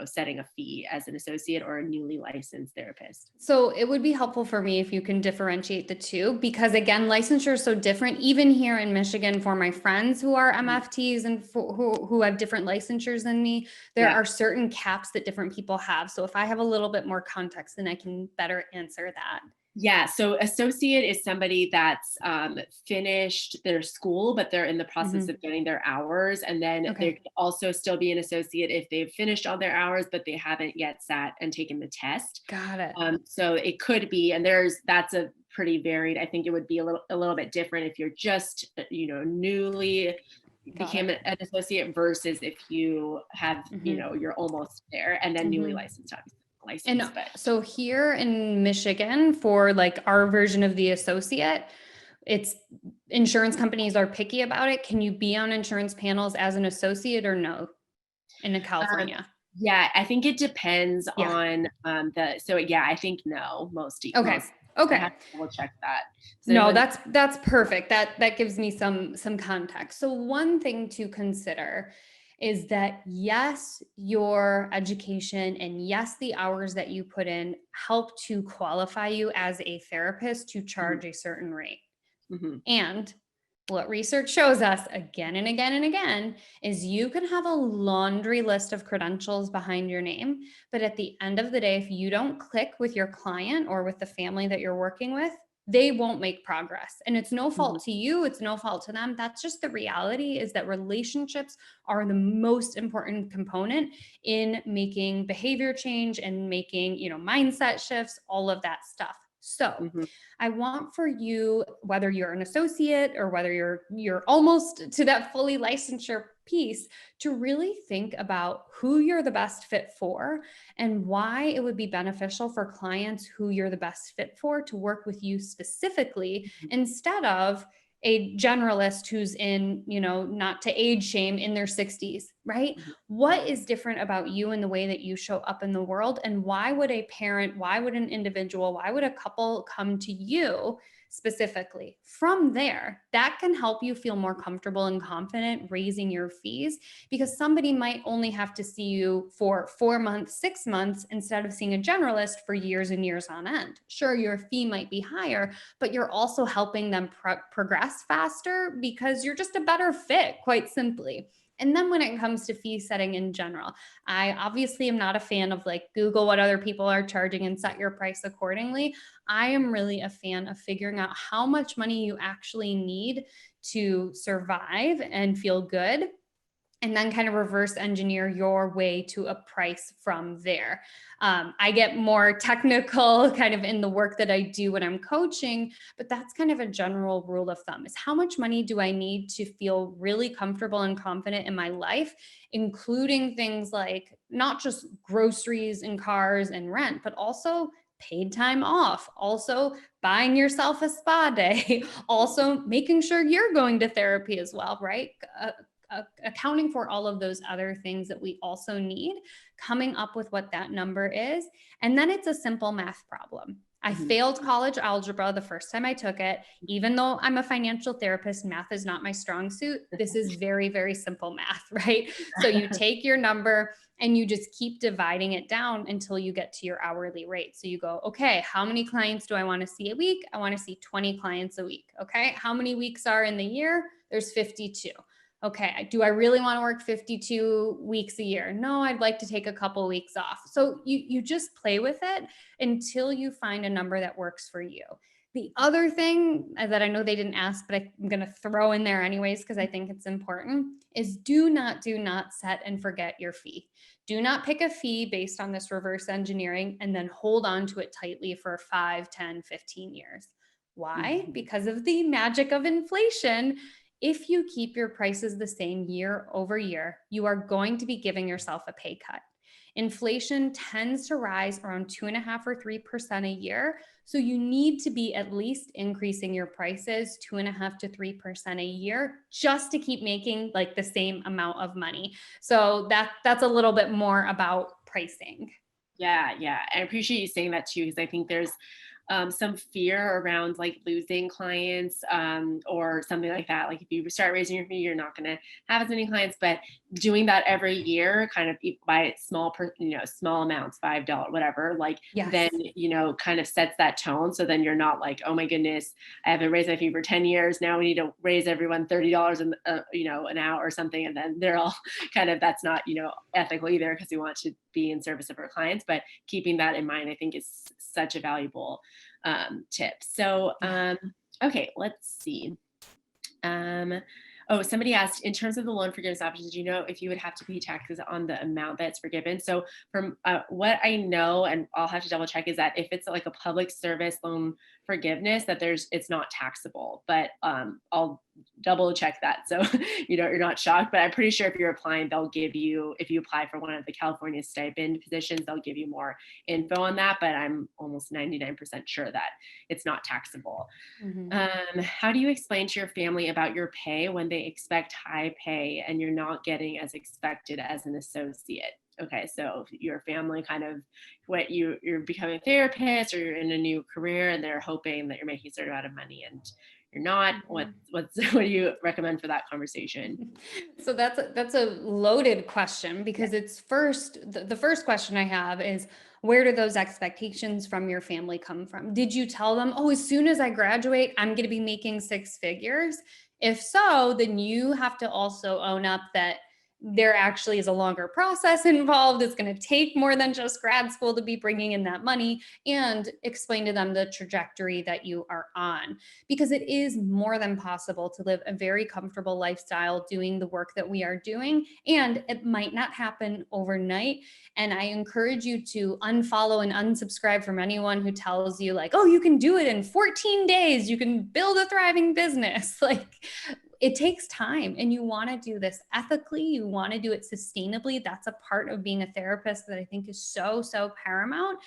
setting a fee as an associate or a newly licensed therapist? So it would be helpful for me if you can differentiate the two, because again, licensure is so different. Even here in Michigan, for my friends who are Mhm. MFTs and who have different licensures than me, there Yeah. are certain caps that different people have. So if I have a little bit more context, then I can better answer that. Yeah. So associate is somebody that's finished their school, but they're in the process of Mhm. getting their hours. And then they Okay. could also still be an associate if they've finished all their hours, but they haven't yet sat and taken the test. Got it. So it could be, and that's a pretty varied. I think it would be a little bit different if you're just newly Got became it. an associate versus if you have Mhm. you're almost there and then newly Mhm. licensed, obviously And licensed, but so here in Michigan, for like our version of the associate, it's insurance companies are picky about it. Can you be on insurance panels as an associate or no in um, California? yeah, I think it depends Yeah. on so yeah, I think no, Okay. most I Okay. have to double check that. Does No, anyone? that's perfect. That gives me some context. So one thing to consider is that yes, your education and yes, the hours that you put in help to qualify you as a therapist to Mhm, charge a certain rate. mhm, And what research shows us again and again and again is you can have a laundry list of credentials behind your name, but at the end of the day, if you don't click with your client or with the family that you're working with, they won't make progress. And it's no Mhm. fault to you, it's no fault to them. That's just the reality, is that relationships are the most important component in making behavior change and making, mindset shifts, all of that stuff. So, Mhm. I want for you, whether you're an associate or whether you're almost to that fully licensure piece, to really think about who you're the best fit for and why it would be beneficial for clients who you're the best fit for to work with you specifically, instead of a generalist who's in, not to age shame, in their 60s, right? Mhm. What is different about you and the way that you show up in the world? And why would a parent, why would an individual, why would a couple come to you specifically? From there, that can help you feel more comfortable and confident raising your fees, because somebody might only have to see you for 4 months, 6 months, instead of seeing a generalist for years and years on end. Sure, your fee might be higher, but you're also helping them progress faster because you're just a better fit, quite simply. And then when it comes to fee setting in general, I obviously am not a fan of like Google what other people are charging and set your price accordingly. I am really a fan of figuring out how much money you actually need to survive and feel good, and then kind of reverse engineer your way to a price from there. I get more technical kind of in the work that I do when I'm coaching, but that's kind of a general rule of thumb, is how much money do I need to feel really comfortable and confident in my life, including things like not just groceries and cars and rent, but also paid time off, also buying yourself a spa day, also making sure you're going to therapy as well, right? Accounting for all of those other things that we also need, coming up with what that number is. And then it's a simple math problem. I Mhm. failed college algebra the first time I took it. Even though I'm a financial therapist, math is not my strong suit. This is very, very simple math, right? So you take your number and you just keep dividing it down until you get to your hourly rate. So you go, okay, how many clients do I want to see a week? I want to see 20 clients a week. Okay, how many weeks are in the year? There's 52. Okay, do I really want to work 52 weeks a year? No, I'd like to take a couple weeks off. So you just play with it until you find a number that works for you. The other thing that I know they didn't ask, but I'm going to throw in there anyways, because I think it's important, is do not set and forget your fee. Do not pick a fee based on this reverse engineering and then hold on to it tightly for 5, 10, 15 years. Why? Mhm. Because of the magic of inflation. If you keep your prices the same year over year, you are going to be giving yourself a pay cut. Inflation tends to rise around 2.5 or 3% a year. So you need to be at least increasing your prices 2.5 to 3% a year just to keep making like the same amount of money. So that's a little bit more about pricing. Yeah, yeah. I appreciate you saying that too, because I think there's some fear around like losing clients or something like that. Like if you start raising your fee, you're not going to have as many clients. But doing that every year, kind of by small, small amounts, $5, whatever, like then Yes. kind of sets that tone. So then you're not like, oh my goodness, I haven't raised my fee for 10 years. Now we need to raise everyone $30 an hour or something, and then they're all kind of, that's not ethical either, because we want to be in service of our clients. But keeping that in mind, I think, is such a valuable tip. So, Yeah. okay, let's see. Um, oh, somebody asked, in terms of the loan forgiveness options, did you know if you would have to pay taxes on the amount that's forgiven? So, from what I know, and I'll have to double check, is that if it's like a public service loan forgiveness, that it's not taxable. But I'll double check that, so you're not shocked. But I'm pretty sure if you're applying, they'll give you, if you apply for one of the California stipend positions, they'll give you more info on that. But I'm almost 99% sure that it's not taxable. Mhm. How do you explain to your family about your pay when they expect high pay and you're not getting as expected as an associate? Okay, so if your family kind of, what you're becoming a therapist, or you're in a new career and they're hoping that you're making a certain amount of money and you're not. What Mhm. what's what do you recommend for that conversation? So that's a loaded question, Yeah. because it's the first question I have is, where do those expectations from your family come from? Did you tell them, oh, as soon as I graduate, I'm going to be making six figures? If so, then you have to also own up that there actually is a longer process involved. It's going to take more than just grad school to be bringing in that money, and explain to them the trajectory that you are on, because it is more than possible to live a very comfortable lifestyle doing the work that we are doing. And it might not happen overnight. And I encourage you to unfollow and unsubscribe from anyone who tells you like, oh, you can do it in 14 days. You can build a thriving business. Like, it takes time, and you want to do this ethically. You want to do it sustainably. That's a part of being a therapist that I think is so, so paramount.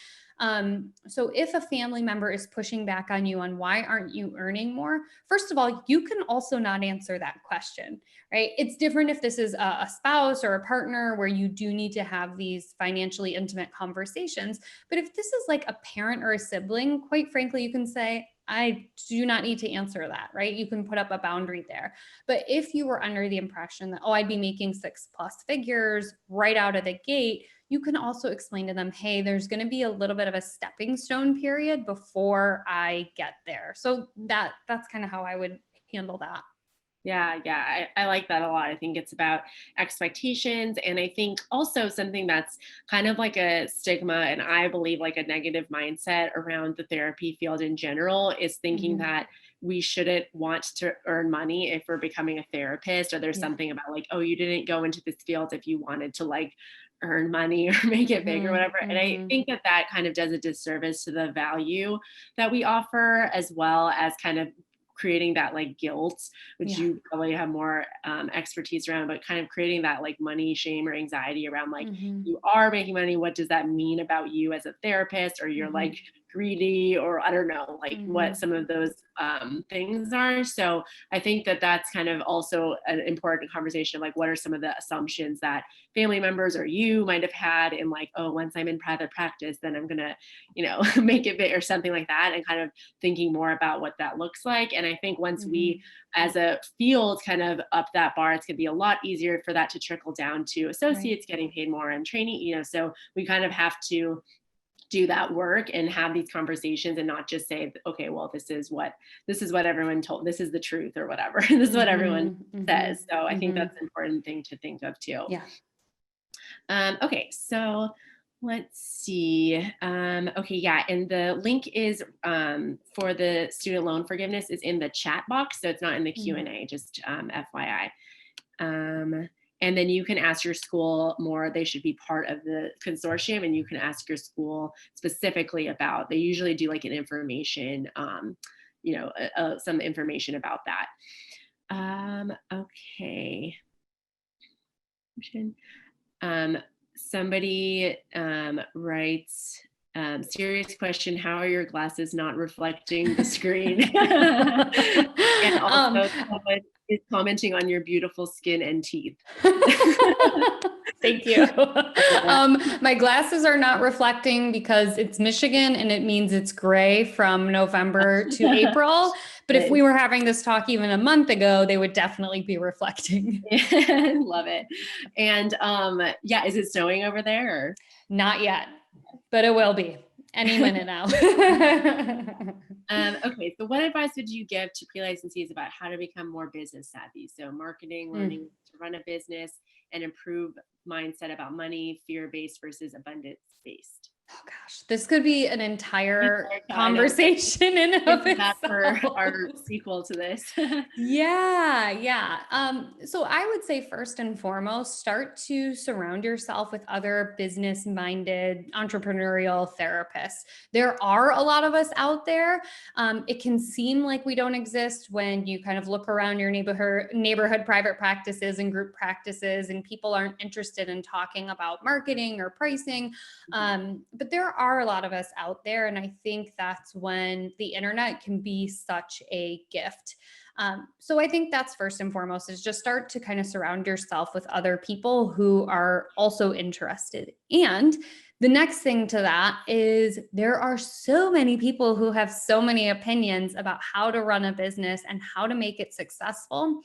So if a family member is pushing back on you on why aren't you earning more, first of all, you can also not answer that question, right? It's different if this is a spouse or a partner where you do need to have these financially intimate conversations. But if this is like a parent or a sibling, quite frankly, you can say, I do not need to answer that, right? You can put up a boundary there. But if you were under the impression that, oh, I'd be making 6+ figures right out of the gate, you can also explain to them, hey, there's going to be a little bit of a stepping stone period before I get there. So that's kind of how I would handle that. Yeah, I like that a lot. I think it's about expectations. And I think also something that's kind of like a stigma, and I believe like a negative mindset around the therapy field in general, is thinking Mm-hmm. that we shouldn't want to earn money if we're becoming a therapist, or there's Yeah. something about like, oh, you didn't go into this field if you wanted to like earn money or make it big or Mm-hmm. whatever. And I Mm-hmm. think that that kind of does a disservice to the value that we offer, as well as kind of creating that like guilt, which Yeah. you probably have more expertise around, but kind of creating that like money shame or anxiety around like, Mm-hmm. you are making money, what does that mean about you as a therapist, or you're Mm-hmm. like greedy, or I don't know, like Mm-hmm. what some of those things are. So I think that that's kind of also an important conversation of like, what are some of the assumptions that family members or you might have had in like, oh, once I'm in private practice, then I'm gonna, make it big or something like that, and kind of thinking more about what that looks like. And I think once we Mm-hmm. as a field kind of up that bar, it's going to be a lot easier for that to trickle down to Right. associates getting paid more and training, so we kind of have to do that work and have these conversations, and not just say, okay, well, this is what everyone told, this is the truth or whatever. This is what everyone Mm-hmm. Mm-hmm. says. So I think Mm-hmm. that's an important thing to think of too. Yeah. Okay, so let's see. Okay, yeah, and the link is for the student loan forgiveness is in the chat box, so it's not in the Mm-hmm. Q&A, just FYI. And then you can ask your school more. They should be part of the consortium, and you can ask your school specifically about, they usually do like an information, some information about that. Okay. Somebody writes, serious question, how are your glasses not reflecting the screen? And also someone is commenting on your beautiful skin and teeth. Thank you. Yeah. My glasses are not reflecting because it's Michigan and it means it's gray from November to April. But if we were having this talk even a month ago, they would definitely be reflecting. Love it. And yeah, is it snowing over there? Or? Not yet, but it will be any minute now. Okay, so what advice would you give to pre-licensees about how to become more business savvy? So marketing, learning to run a business, and improve mindset about money, fear-based versus abundance-based. Oh gosh, this could be an entire conversation in and of That's for our itself. sequel to this. Yeah. So I would say first and foremost, start to surround yourself with other business-minded, entrepreneurial therapists. There are a lot of us out there. It can seem like we don't exist when you kind of look around your neighborhood private practices and group practices, and people aren't interested in talking about marketing or pricing. But there are a lot of us out there, and I think that's when the internet can be such a gift. So I think that's first and foremost, is just start to kind of surround yourself with other people who are also interested. And the next thing to that is there are so many people who have so many opinions about how to run a business and how to make it successful,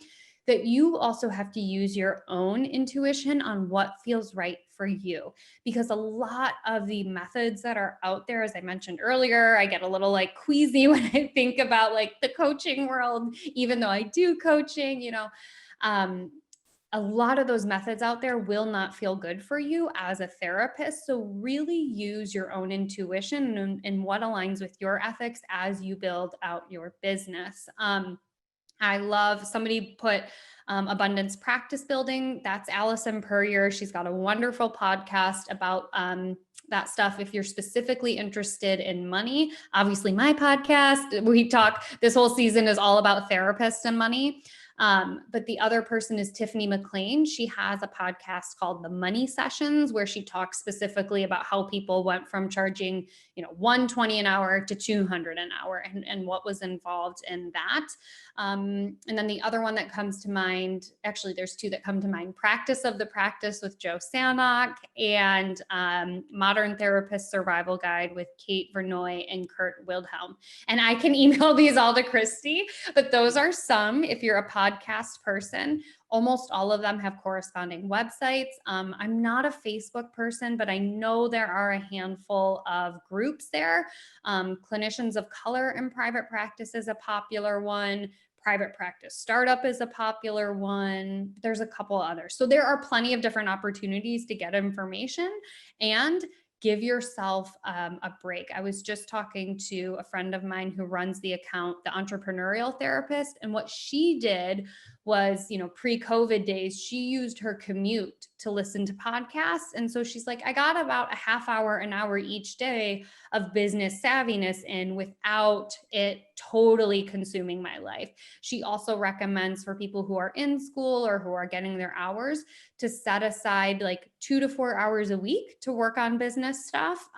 that you also have to use your own intuition on what feels right for you. Because a lot of the methods that are out there, as I mentioned earlier, I get a little like queasy when I think about like the coaching world, even though I do coaching, a lot of those methods out there will not feel good for you as a therapist. So really use your own intuition and what aligns with your ethics as you build out your business. I love somebody put abundance practice building. That's Allison Puryear. She's got a wonderful podcast about that stuff. If you're specifically interested in money, obviously my podcast, we talk, this whole season is all about therapists and money. But the other person is Tiffany McLean. She has a podcast called The Money Sessions, where she talks specifically about how people went from charging, $120 an hour to $200 an hour, and what was involved in that. And then the other one that comes to mind, actually, there's two that come to mind: Practice of the Practice with Joe Sanok, and Modern Therapist Survival Guide with Kate Vernoy and Kurt Wildhelm. And I can email these all to Christy, but those are some. If you're a podcast person, almost all of them have corresponding websites. I'm not a Facebook person, but I know there are a handful of groups there. Clinicians of Color in Private Practice is a popular one. Private Practice Startup is a popular one. There's a couple others. So there are plenty of different opportunities to get information and give yourself a break. I was just talking to a friend of mine who runs the account, The Entrepreneurial Therapist, and what she did was, pre-COVID days, she used her commute to listen to podcasts. And so she's like, I got about a half hour, an hour each day of business savviness in without it totally consuming my life. She also recommends for people who are in school or who are getting their hours to set aside like 2 to 4 hours a week to work on business stuff,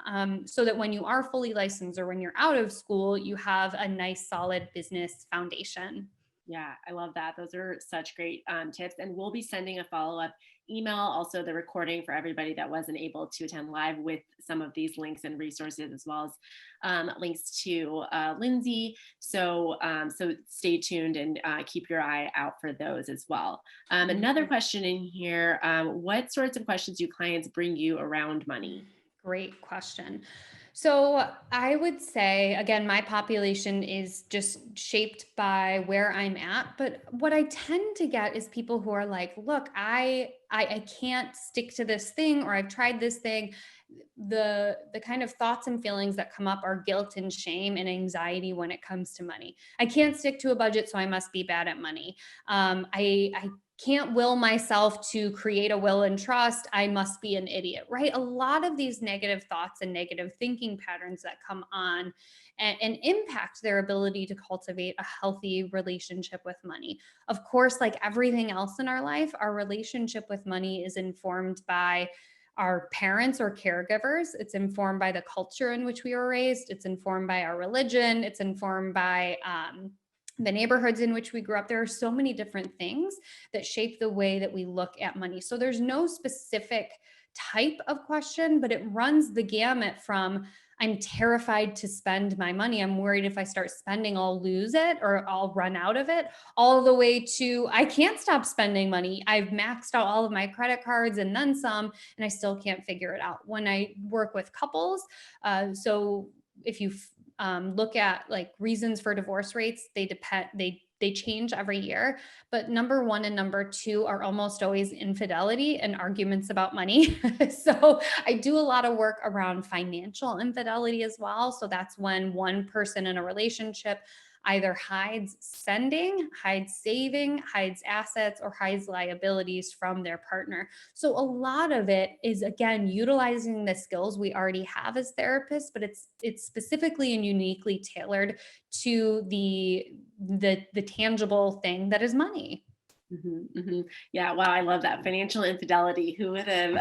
so that when you are fully licensed or when you're out of school, you have a nice solid business foundation. Yeah, I love that. Those are such great tips. And we'll be sending a follow-up email, also the recording for everybody that wasn't able to attend live, with some of these links and resources, as well as links to Lindsay. So stay tuned and keep your eye out for those as well. Another question in here, what sorts of questions do clients bring you around money? Great question. So I would say, again, my population is just shaped by where I'm at. But what I tend to get is people who are like, look, I can't stick to this thing, or I've tried this thing. The kind of thoughts and feelings that come up are guilt and shame and anxiety when it comes to money. I can't stick to a budget, so I must be bad at money. I can't will myself to create a will and trust. I must be an idiot, right? A lot of these negative thoughts and negative thinking patterns that come on and impact their ability to cultivate a healthy relationship with money. Of course, like everything else in our life, our relationship with money is informed by our parents or caregivers. It's informed by the culture in which we were raised. It's informed by our religion. It's informed by the neighborhoods in which we grew up. There are so many different things that shape the way that we look at money. So there's no specific type of question, but it runs the gamut from I'm terrified to spend my money. I'm worried if I start spending, I'll lose it or I'll run out of it, all the way to I can't stop spending money. I've maxed out all of my credit cards and then some, and I still can't figure it out. When I work with couples, so if you look at like reasons for divorce rates, they change every year, but number one and number two are almost always infidelity and arguments about money. So I do a lot of work around financial infidelity as well. So that's when one person in a relationship either hides spending, hides saving, hides assets, or hides liabilities from their partner. So a lot of it is, again, utilizing the skills we already have as therapists, but it's specifically and uniquely tailored to the tangible thing that is money. Yeah, wow, I love that. Financial infidelity. Who would have?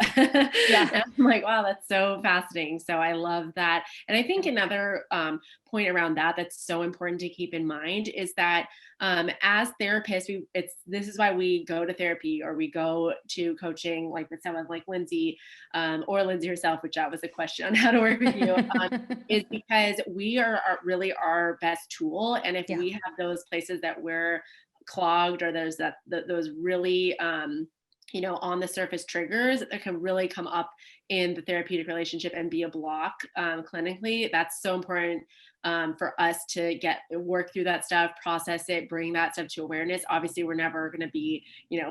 Yeah. I'm like, wow, that's so fascinating. So I love that. And I think another point around that that's so important to keep in mind is that as therapists, this is why we go to therapy or we go to coaching, like with someone like Lindsay or Lindsay herself, which that was a question on how to work with you. Is because we are really our best tool. And if we have those places that we're clogged, or there's those really on the surface triggers that can really come up in the therapeutic relationship and be a block clinically, that's so important for us to work through that stuff, process it, bring that stuff to awareness. Obviously, we're never going to be,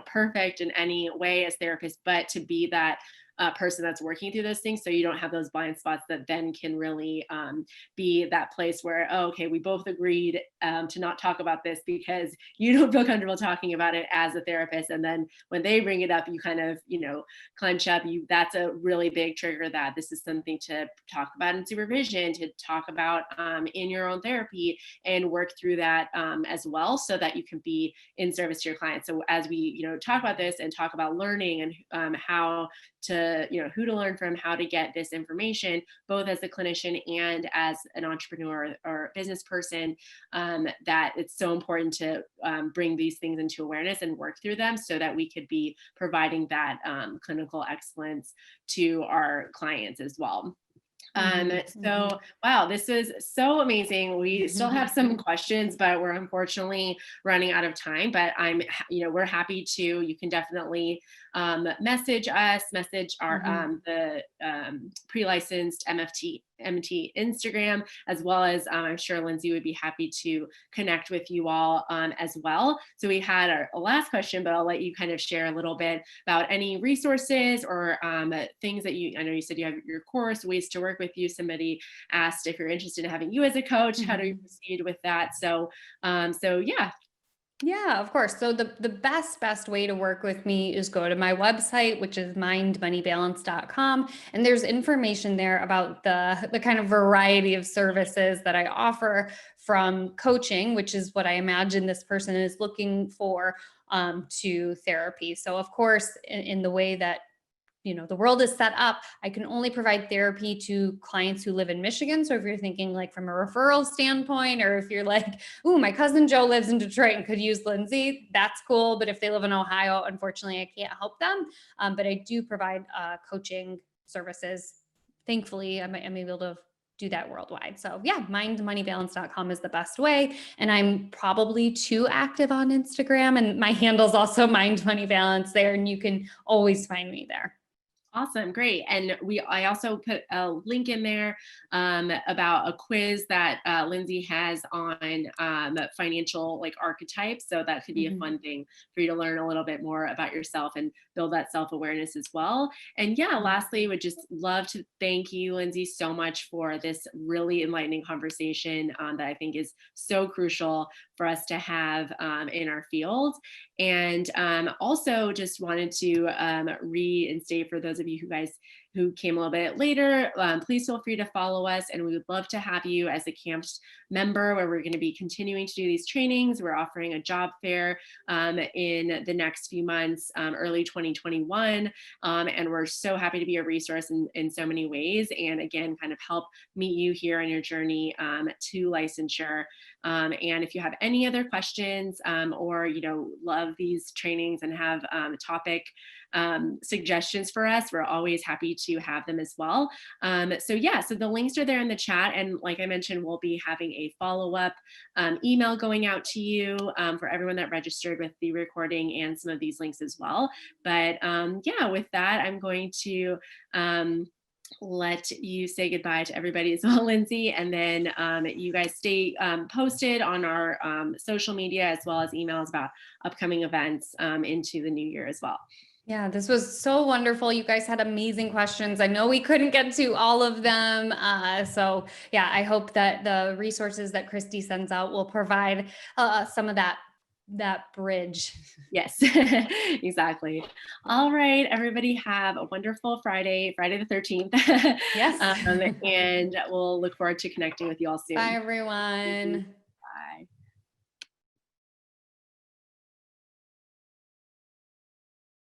perfect in any way as therapists, but to be that person that's working through those things, so you don't have those blind spots that then can really be that place where, oh, okay, we both agreed to not talk about this because you don't feel comfortable talking about it as a therapist, and then when they bring it up, you kind of clench up. That's a really big trigger, that this is something to talk about in supervision, to talk about in your own therapy, and work through that as well, so that you can be in service to your clients. So as we talk about this and talk about learning and how to who to learn from, how to get this information, both as a clinician and as an entrepreneur or business person, that it's so important to bring these things into awareness and work through them, so that we could be providing that clinical excellence to our clients as well. So wow, this was so amazing. We still have some questions, but we're unfortunately running out of time. But we're happy to. You can definitely message us, message our the pre-licensed MFT Instagram, as well as I'm sure Lindsay would be happy to connect with you all as well. So we had our last question, but I'll let you kind of share a little bit about any resources or things that I know you said you have your course, ways to work with you. Somebody asked if you're interested in having you as a coach, how do you proceed with that? So yeah. Yeah, of course. So the best way to work with me is go to my website, which is mindmoneybalance.com. And there's information there about the kind of variety of services that I offer, from coaching, which is what I imagine this person is looking for, to therapy. So of course, in the way that the world is set up, I can only provide therapy to clients who live in Michigan. So if you're thinking like from a referral standpoint, or if you're like, ooh, my cousin Joe lives in Detroit and could use Lindsay, that's cool. But if they live in Ohio, unfortunately, I can't help them. But I do provide coaching services. Thankfully, I'm able to do that worldwide. So yeah, mindmoneybalance.com is the best way. And I'm probably too active on Instagram, and my handle's also mindmoneybalance there, and you can always find me there. Awesome. Great. And I also put a link in there about a quiz that Lindsay has on financial archetypes. So that could be a fun thing for you to learn a little bit more about yourself and build that self-awareness as well. And yeah, lastly, would just love to thank you, Lindsay, so much for this really enlightening conversation that I think is so crucial for us to have in our field. And also just wanted to reinstate, for those of you who came a little bit later, please feel free to follow us, and we would love to have you as a CAMPS member, where we're going to be continuing to do these trainings. We're offering a job fair in the next few months, early 2021, and we're so happy to be a resource in so many ways, and again, kind of help meet you here on your journey to licensure. And if you have any other questions or love these trainings and have topic suggestions for us, we're always happy to have them as well. So the links are there in the chat, and like I mentioned, we'll be having a follow-up email going out to you for everyone that registered with the recording and some of these links as well. But with that, I'm going to let you say goodbye to everybody as well, Lindsay, and then you guys stay posted on our social media, as well as emails about upcoming events into the new year as well. Yeah, this was so wonderful. You guys had amazing questions. I know we couldn't get to all of them. So yeah, I hope that the resources that Christy sends out will provide some of that bridge. Yes, exactly. All right, everybody, have a wonderful Friday the 13th. Yes. And we'll look forward to connecting with you all soon. Bye, everyone. Bye.